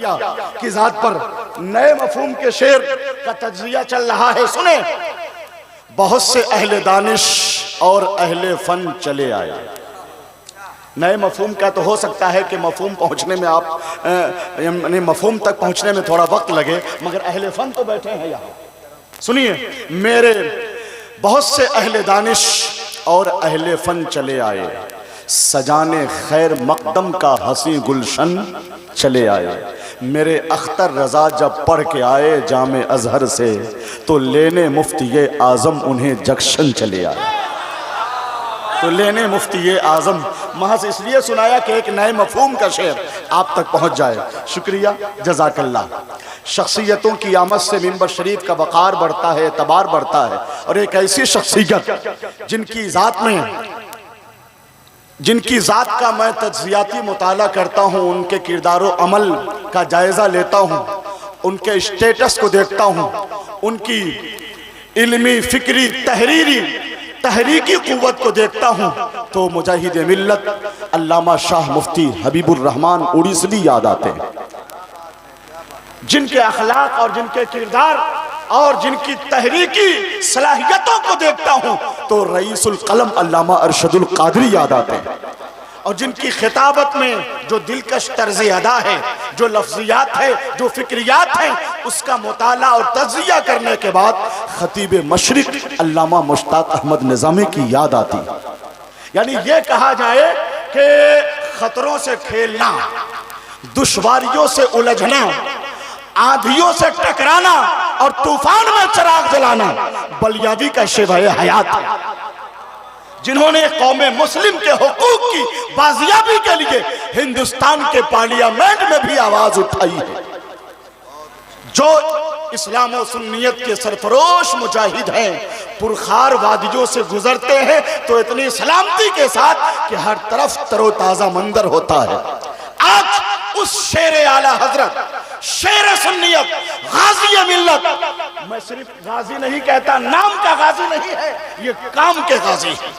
की जात पर नए मफहूम के शेर का तज्जिया चल रहा है। सुने, बहुत से अहले दानिश और अहले फन चले आए। नए मफहूम का तो हो सकता है कि मफहूम पहुंचने में मफहूम तक पहुंचने में थोड़ा वक्त लगे, मगर अहले फन तो बैठे हैं यहाँ। सुनिए, मेरे बहुत से अहले दानिश और अहले फन चले आए, सजाने खैर मकदम का हंसी गुलशन चले आए। मेरे अख्तर रजा जब पढ़ के आए जामे अजहर से, तो लेने मुफ्ती आजम उन्हें जक्शन चले आए। तो लेने मुफ्ती आजम महज इसलिए सुनाया कि एक नए मफहूम का शेर आप तक पहुंच जाए। शुक्रिया, जज़ाकल्लाह। शख्सियतों की आमद से मिंबर शरीफ का वक़ार बढ़ता है, एतबार बढ़ता है। और एक ऐसी शख्सियत जिनकी ज़ात का मैं तज्ज़ियाती मुताला करता हूँ, उनके किरदार व अमल का जायज़ा लेता हूँ, उनके स्टेटस को देखता हूँ, उनकी इल्मी, फिक्री, तहरीकी क़ुव्वत को देखता हूँ, तो मुजाहिद मिल्लत अल्लामा शाह मुफ्ती हबीबुर रहमान उड़ीसली याद आते हैं। जिनके अखलाक और जिनके किरदार और जिनकी तहरीकी सलाहियतों को देखता हूँ, तो रईसुल कलम अल्लामा अरशदुल कादरी याद आते हैं। और जिनकी खिताबत में जो दिलकश तर्ज़ अदा है, जो लफ्ज़ियात है, जो फिक्रियात हैं, उसका मुताला और तज़्ज़िया करने के बाद खतीब मशरिक अल्लामा मुश्ताक अहमद निज़ामी की याद आती। यानी ये कहा जाए कि खतरों से खेलना, दुश्वारियों से उलझना, आंधियों से टकराना और तूफान में चिराग जलाना बलियावी का शिवाए हयात है। जिन्होंने कौम मुस्लिम के हुकूक की बाजियाबी के लिए हिंदुस्तान के पार्लियामेंट में भी आवाज उठाई है। जो इस्लाम और सुन्नियत के सरफरोश मुजाहिद हैं, पुरखार वादियों से गुजरते हैं तो इतनी सलामती के साथ कि हर तरफ तरोताजा मंजर होता है। आज उस शेर आला हजरत, शेर सुन्नियत, गाजी मिल्लत, मैं सिर्फ गाजी नहीं कहता, नाम का गाजी नहीं है, ये काम के गाजी है,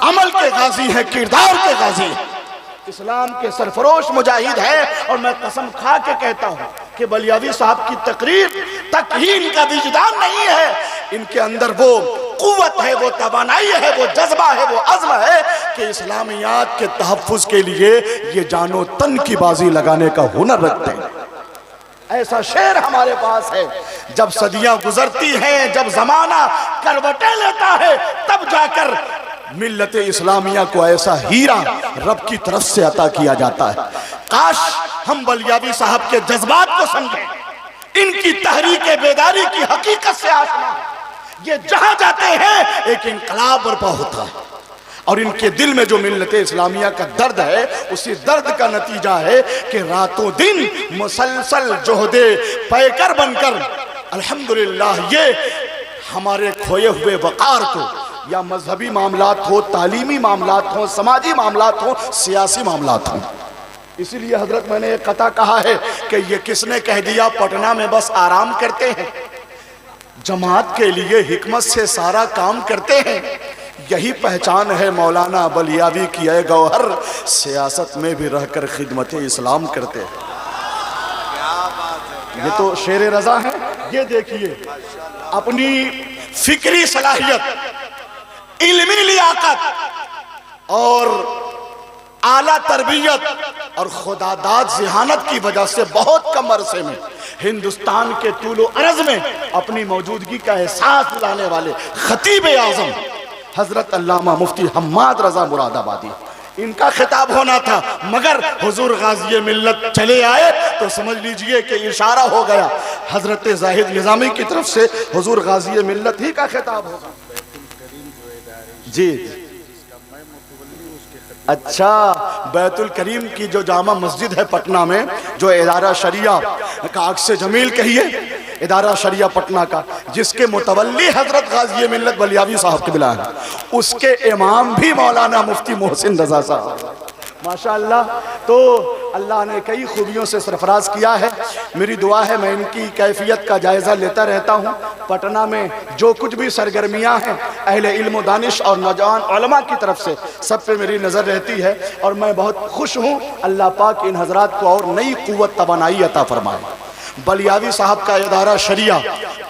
अमल के गाजी है, किरदार के गाजी है, इस्लाम के सरफरोश मुजाहिद है। और मैं कसम खा के कहता हूँ कि बलियावी साहब की तकरीर तक ही इनका विजदान नहीं है। इनके अंदर वो कुव्वत है, वो तवानाई है, वो जज्बा है, वो अज़्म है कि इस्लामियात के तहफ़्फ़ुज़ के लिए ये जानो तन की बाजी लगाने का हुनर रखते हैं। ऐसा शेर हमारे पास है। जब सदियां गुजरती हैं, जब जमाना करवटें लेता है, तब जाकर मिल्लत इस्लामिया को ऐसा हीरा रब की तरफ से अता किया जाता है। काश हम बलियावी साहब के जज्बात को समझें, इनकी तहरीक बेदारी की हकीकत से आशना है। ये जहां जाते हैं एक इनकलाब बर्पा होता है। और इनके दिल में जो मिल्लत इस्लामिया का दर्द है, उसी दर्द का नतीजा है कि रातों दिन मुसलसल जोहदे पैकर बनकर अल्हम्दुलिल्लाह ये हमारे खोए हुए वक़ार को, या मजहबी मामलात हो, तालीमी मामलात हो, समाजी मामलात हो, सियासी मामलात हो। इसीलिए हजरत मैंने एक कथा कहा है कि ये किसने कह दिया पटना में बस आराम करते हैं, जमात के लिए हिकमत से सारा काम करते हैं। यही पहचान है मौलाना बलियावी की है गौहर, सियासत में भी रहकर खिदमत इस्लाम करते हैं। ये तो शेर रजा है। ये देखिए, अपनी फिक्री सलाहियत, इल्मी लियाकत और आला तरबियत और खुदादाद ज़हानत की वजह से बहुत कम अरसे में हिंदुस्तान के तूलो अर्ज़ में अपनी मौजूदगी का एहसास दिलाने वाले खतीब आज़म हजरत अल्लामा मुफ्ती हम्माद रजा मुरादाबादी, इनका खिताब होना था, मगर हुजूर गाजी मिल्लत चले आए तो समझ लीजिए कि इशारा हो गया हजरत जाहिद निज़ामी की तरफ से हुजूर गाजी मिल्लत ही का खिताब होगा। जी अच्छा, बैतुल करीम की जो जामा मस्जिद है पटना में, जो इदारा शरिया का अक्स जमील कहिए, इदारा शरिया पटना का, जिसके मुतवल्ली हजरत गाजी मिल्लत बलियावी साहब के बिला है, उसके इमाम भी मौलाना मुफ्ती मोहसिन रजा साहब। माशाअल्लाह। तो अल्लाह ने कई खूबियों से सरफराज किया है। मेरी दुआ है मैं इनकी कैफियत का जायज़ा लेता रहता हूँ। पटना में जो कुछ भी सरगर्मियाँ हैं अहले इल्म दानिश और नौजवान उलमा की तरफ से सब पे मेरी नज़र रहती है और मैं बहुत खुश हूँ। अल्लाह पाक इन हजरात को और नई क़ुव्वत तवानाई अता फरमाए। बलियावी साहब का इदारा शरिया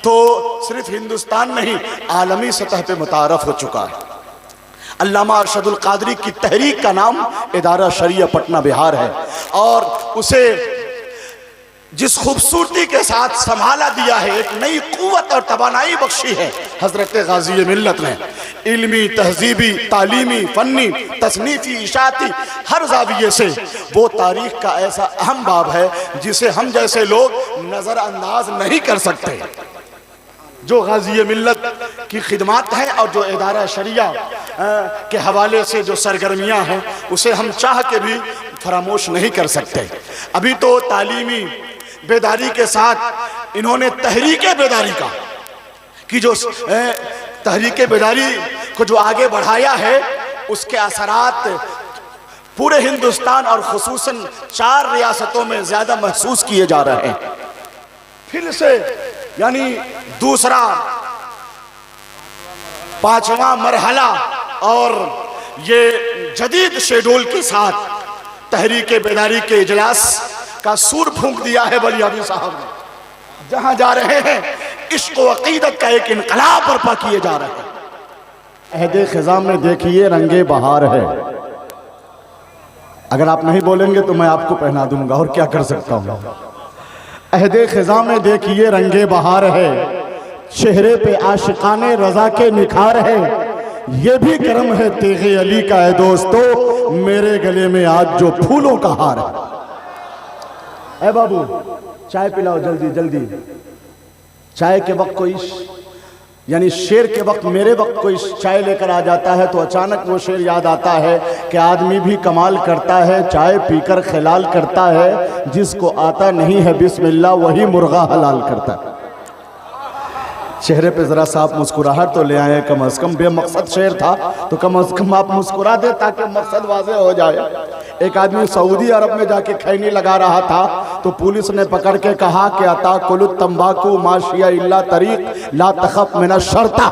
तो सिर्फ हिंदुस्तान नहीं आलमी सतह पे मुतारफ हो चुका है। अल्लामा अरशदुल कादरी की तहरीक का नाम इदारा शरिया पटना बिहार है और उसे जिस खूबसूरती के साथ संभाला दिया है, एक नई क़ुव्वत और तवानाई बख्शी है हजरत गाज़ी मिल्लत ने। इल्मी, तहजीबी, तालीमी, फ़न्नी, तसनीफ़ी, इशाती हर ज़ाविये से वो तारीख़ का ऐसा अहम बाब है जिसे हम जैसे लोग नज़रअंदाज नहीं कर सकते। जो गाज़ी मिल्लत की खिदमत है और जो इदारा शरिया के हवाले से जो सरगर्मियाँ हैं उसे हम चाह के भी फरामोश नहीं कर सकते। अभी तो तालीमी बेदारी के साथ इन्होंने तहरीक बेदारी का कि जो तहरीक बेदारी को जो आगे बढ़ाया है उसके असरात पूरे हिंदुस्तान और खुसूसन 4 रियासतों में ज़्यादा महसूस किए जा रहे हैं। फिर से यानी दूसरा 5वां मरहला और ये जदीद शेड्यूल के साथ तहरीक बेदारी के इजलास का सूर फूंक दिया है बलियावी साहब ने। जहां जा रहे हैं इश्क व अकीदत का एक इनकलाब बर्पा किए जा रहे हैं। अहदे खिज़ां में देखिए रंगे बहार है। अगर आप नहीं बोलेंगे तो मैं आपको पहना दूंगा और क्या कर सकता हूं। अहदे खिज़ां में देखिए रंगे बहार है, चेहरे पे आशिकाने रजा के निखार है। ये भी करम है तेगे अली का है दोस्तों, मेरे गले में आज जो फूलों का हार है। ए बाबू चाय पिलाओ जल्दी जल्दी। चाय के वक्त कोई यानी शेर के वक्त मेरे वक्त कोई चाय लेकर आ जाता है तो अचानक वो शेर याद आता है कि आदमी भी कमाल करता है, चाय पीकर खिलाल करता है, जिसको आता नहीं है बिस्मिल्लाह वही मुर्गा हलाल करता है। चेहरे पे जरा सा आप मुस्कुराहट तो ले आए, कम अज कम बेमकसद शेर था तो कम अज कम आप मुस्कुरा दे ताकि मकसद वाज़ेह हो जाए। एक आदमी सऊदी अरब में जाके खैनी लगा रहा था तो पुलिस ने पकड़ के कहा कि अता कुलु तंबाकू माशिया इल्ला तरीक ला तखफ मिना शर्ता,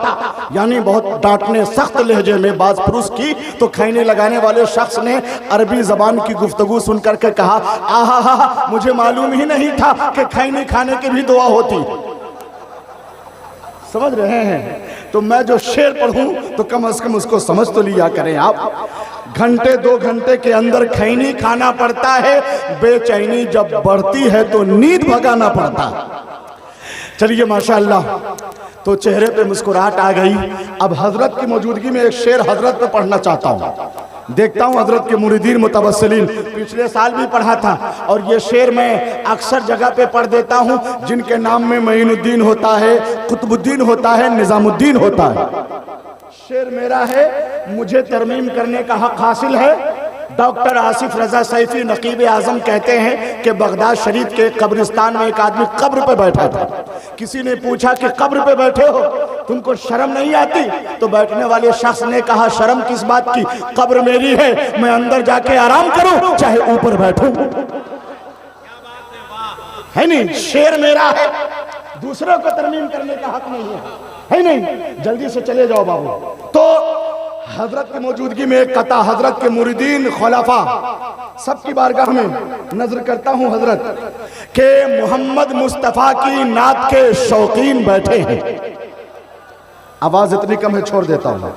यानी बहुत डांटने सख्त लहजे में बात पुरुष की तो खैनी लगाने वाले शख्स ने अरबी जबान की गुफ्तगू सुन करके कहा आहा हा मुझे मालूम ही नहीं था कि खैनी खाने की भी दुआ होती। समझ रहे हैं? तो मैं जो शेर पढ़ूं तो कम से कम उसको समझ तो लिया करें आप। घंटे 2 घंटे के अंदर खैनी खाना पड़ता है, बेचैनी जब बढ़ती है तो नींद भगाना पड़ता है। चलिए माशाअल्लाह, तो चेहरे पे मुस्कुराहट आ गई। अब हजरत की मौजूदगी में एक शेर हजरत पे पढ़ना चाहता हूँ। देखता हूँ हजरत के मुरीदीन मुतवस्सिलीन, पिछले साल भी पढ़ा था और ये शेर मैं अक्सर जगह पे पढ़ देता हूँ जिनके नाम में मईनुद्दीन होता है, कुतुबुद्दीन होता है, निजामुद्दीन होता है। शेर मेरा है, मुझे तरमीम करने का हक हासिल है। डॉक्टर आसिफ रजा सैफी नकीब आजम कहते हैं कि बगदाद शरीफ के कब्रिस्तान में एक आदमी कब्र पे बैठा था। किसी ने पूछा कि कब्र पे बैठे हो, तुमको शर्म नहीं आती? तो बैठने वाले शख्स ने कहा शर्म किस बात की, कब्र मेरी है, मैं अंदर जाके आराम करूं चाहे ऊपर बैठूं। है नहीं? शेर मेरा है, दूसरों को तरमीम करने का हक नहीं है नहीं? जल्दी से चले जाओ बाबू। तो हजरत की मौजूदगी में एक कता हजरत के मुरीदीन खुलाफा सबकी बारगाह में नजर करता हूं हजरत के मोहम्मद मुस्तफ़ा की नात के शौकीन बैठे हैं। आवाज इतनी कम है, छोड़ देता हूं।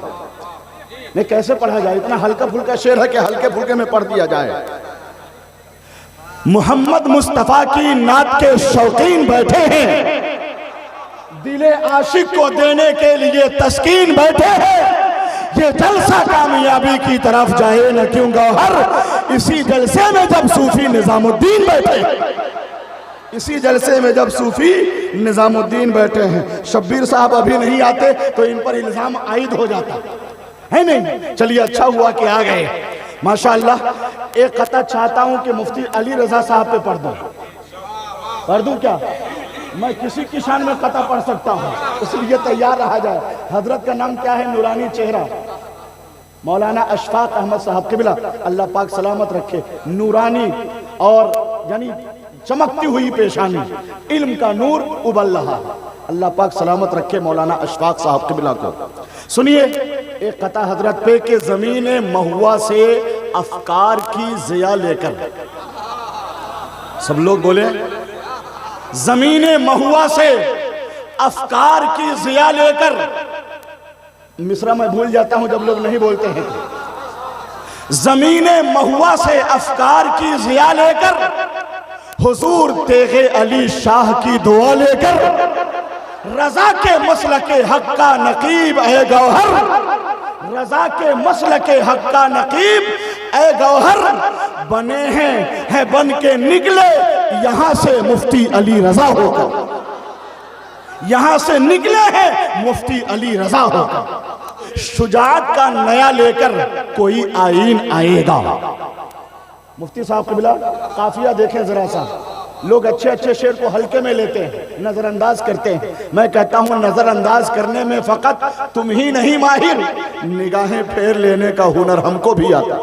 नहीं कैसे पढ़ा जाए, इतना हल्का फुल्का शेर है कि हल्के फुल्के में पढ़ दिया जाए। मोहम्मद मुस्तफ़ा की नात के शौकीन बैठे हैं, दिले आशिक को देने के लिए तस्कीन बैठे हैं। ये जलसा कामयाबी की तरफ जाए न क्यों गौहर, इसी जलसे में जब सूफी निजामुद्दीन बैठे, इसी जलसे में जब सूफी निजामुद्दीन बैठे हैं। शब्बीर साहब अभी नहीं आते तो इन पर इल्जाम आयद हो जाता है नहीं? चलिए अच्छा हुआ कि आ गए माशाअल्लाह। एक कता चाहता हूं कि मुफ्ती अली रजा साहब पे पढ़ दूं क्या? मैं किसी की शान में कता पढ़ सकता हूँ, इसलिए तैयार रहा जाए। हजरत का नाम क्या है? नूरानी चेहरा। मौलाना अशफाक अहमद साहब क़िबला, अल्लाह पाक सलामत रखे, नूरानी और यानी चमकती हुई पेशानी, इल्म का नूर उबल रहा, अल्लाह पाक सलामत रखे मौलाना अशफाक साहब क़िबला को। सुनिए एक कथा हजरत पे के ज़मीने महुआ से अफकार की ज़िया लेकर, सब लोग बोले, ज़मीने महुआ से अफकार की ज़िया लेकर, मिसरा मैं भूल जाता हूं जब लोग नहीं बोलते हैं। ज़मीने महुआ से अफकार की ज़िया लेकर, हुजूर तेगे अली शाह की दुआ लेकर, रजा के मसलके हक का नकीब ए गौहर, रजा के मसलके हक का नकीब ए गौहर, बने हैं बन के निकले यहां से मुफ्ती अली रजा होकर, यहां से निकले हैं मुफ्ती अली रजा होकर। शुजाअत का नया लेकर कोई आईन आएगा। मुफ्ती साहब क़िबला काफिया देखें जरा सा, लोग अच्छे अच्छे शेर को हल्के में लेते हैं, नजरअंदाज करते हैं। मैं कहता हूं नजरअंदाज करने में फकत तुम ही नहीं माहिर, निगाहें फेर लेने का हुनर हमको भी आता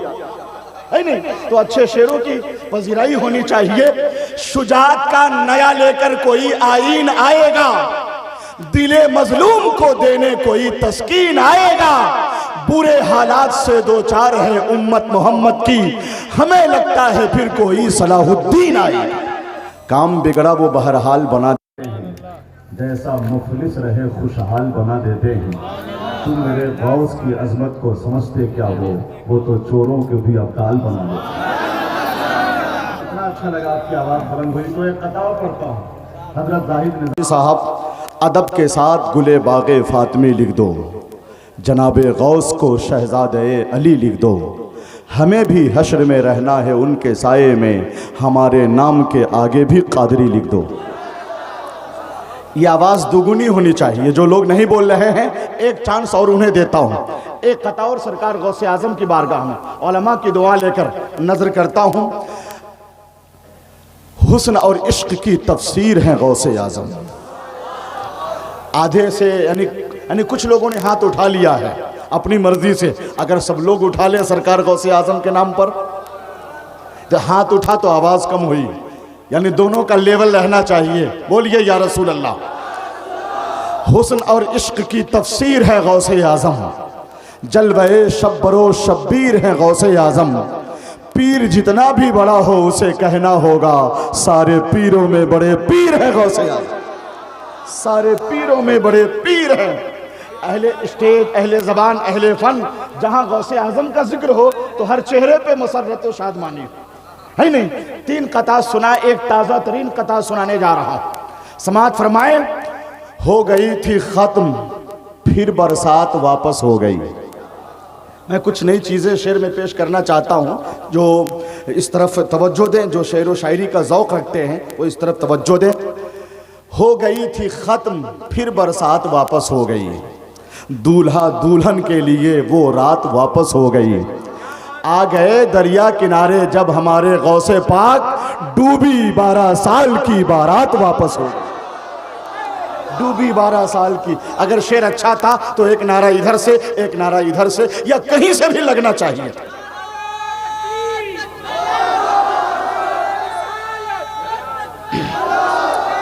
है नहीं? तो अच्छे शेरों की पजीराई होनी चाहिए। शुजाअत का नया लेकर कोई आईन आएगा, दिले मजलूम को देने कोई तस्कीन आएगा, बुरे हालात से दो चार है उम्मत मोहम्मद की, हमें लगता है फिर कोई सलाहुद्दीन आएगा। काम बिगड़ा वो बहरहाल बना देते हैं, जैसा मुफलिस रहे खुशहाल बना देते हैं। तुम मेरे गौस की अजमत को समझते क्या हो, वो तो चोरों के भी अब्दाल बना देते हैं। इतना अच्छा लगा आपकी आवाज़ बुलंद हुई तो एक कथा पढ़ता हूँ। हजरत जाहिद नज़ीर साहब, अदब के साथ गुले बागे फातिमी लिख दो, जनाबे गौस को शहजादे अली लिख दो, हमें भी हश्र में रहना है उनके साये में, हमारे नाम के आगे भी कादरी लिख दो। ये आवाज़ दुगुनी होनी चाहिए। जो लोग नहीं बोल रहे हैं एक चांस और उन्हें देता हूँ। एक कथा और सरकार गौसे आजम की बारगाह में उलमा की दुआ लेकर नजर करता हूँ। हुस्न और इश्क की तफसीर है गौसे आजम। आधे से यानी कुछ लोगों ने हाथ उठा लिया है अपनी मर्जी से। अगर सब लोग उठा लें सरकार गौसे आजम के नाम पर, तो हाथ उठा तो आवाज़ कम हुई, यानी दोनों का लेवल रहना चाहिए। बोलिए या रसूल अल्लाह। हुस्न और इश्क की तफसीर है गौसे आजम, जलवे शब्बरो शब्बीर है गौसे आजम। पीर जितना भी बड़ा हो उसे कहना होगा, सारे पीरों में बड़े पीर है गौसे आजम, सारे पीरों में बड़े पीर हैं। अहले स्टेज, अहले ज़बान, अहले फ़न, जहाँ गौसे आज़म का जिक्र हो तो हर चेहरे पे मसर्रत व शादमानी है नहीं। 3 कथा सुना, एक ताज़ा तरीन कथा सुनाने जा रहा हूँ। समाअत फरमाए। हो गई थी ख़त्म फिर बरसात वापस हो गई। मैं कुछ नई चीज़ें शेर में पेश करना चाहता हूँ, जो इस तरफ तवज्जो दें, जो शेर व शायरी का ज़ौक़ रखते हैं वो इस तरफ तवज्जो दें। हो गई थी ख़त्म फिर बरसात वापस हो गई, दूल्हा दुल्हन के लिए वो रात वापस हो गई। आ गए दरिया किनारे जब हमारे गौसे पाक, डूबी 12 साल की बारात वापस हो गई। डूबी 12 साल की। अगर शेर अच्छा था तो एक नारा इधर से, एक नारा इधर से, या कहीं से भी लगना चाहिए था।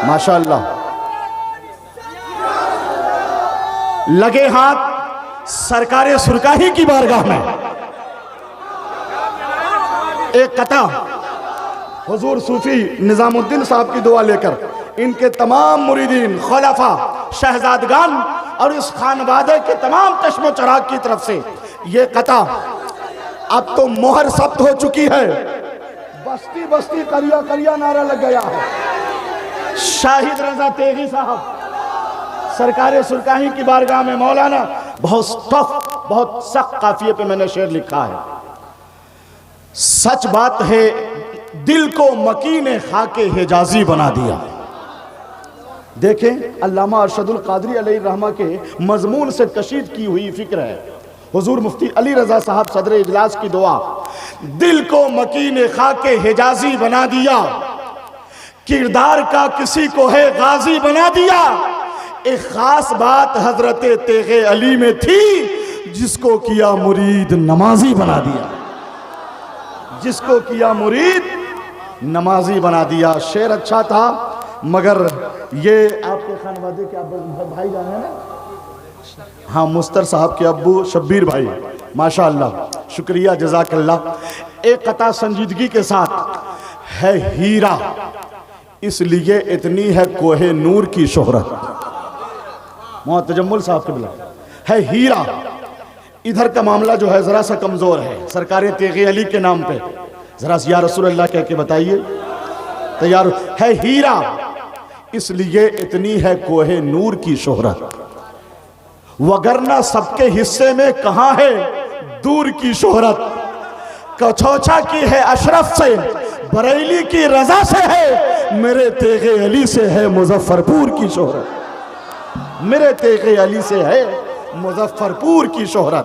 माशाअल्लाह। लगे हाथ सरकारे सुरकाही की बारगाह में। एक कथा हुजूर सूफी निजामुद्दीन साहब की दुआ लेकर, इनके तमाम मुरीदीन, खलाफा, शहजादगान और इस खानवादे के तमाम चश्मो चराग की तरफ से ये कथा अब तो मोहर सब्त हो चुकी है। बस्ती बस्ती करिया करिया नारा लग गया है। शाहिद रजा तेगी साहब सरकारे सुरकाही की बारगाह में मौलाना, बहुत टफ, बहुत सख्त काफिये पे मैंने शेर लिखा है। सच बात है दिल को मकी ने खाके हिजाजी बना दिया। देखें अल्लामा अरशदुल कादरी अलैहिर्रहमा के मजमून से कशीद की हुई फिक्र है। हुजूर मुफ्ती अली रजा साहब सदर इजलास की दुआ, दिल को मकी ने खाके हिजाजी बना दिया, किरदार का किसी को है गाजी बना दिया। एक खास बात हजरत तेगे अली में थी, जिसको किया मुरीद नमाजी बना दिया, जिसको किया मुरीद नमाजी बना दिया। शेर अच्छा था, मगर ये आपके खानवादे के भाई जान है ना, हाँ, मुस्तर साहब के अब्बू शब्बीर भाई, माशाअल्लाह, शुक्रिया, जज़ाकल्लाह। एक कता संजीदगी के साथ है हीरा, इसलिए इतनी है कोहे नूर की शोहरत। मोहम्मद तजम्मुल साहब के बिला है हीरा। इधर का मामला जो है जरा सा कमजोर है, सरकार तेग़े अली के नाम पे जरा या रसूल अल्लाह कह के बताइए। तैयार है हीरा, इसलिए इतनी है कोहे नूर की शोहरत, वगरना सबके हिस्से में कहां है दूर की शोहरत। कछौछा की है अशरफ से, बरेली की रजा से है, मेरे तेग़े अली से है मुजफ्फरपुर की शोहरत, मेरे तेग़े अली से है मुजफ्फरपुर की शोहरत।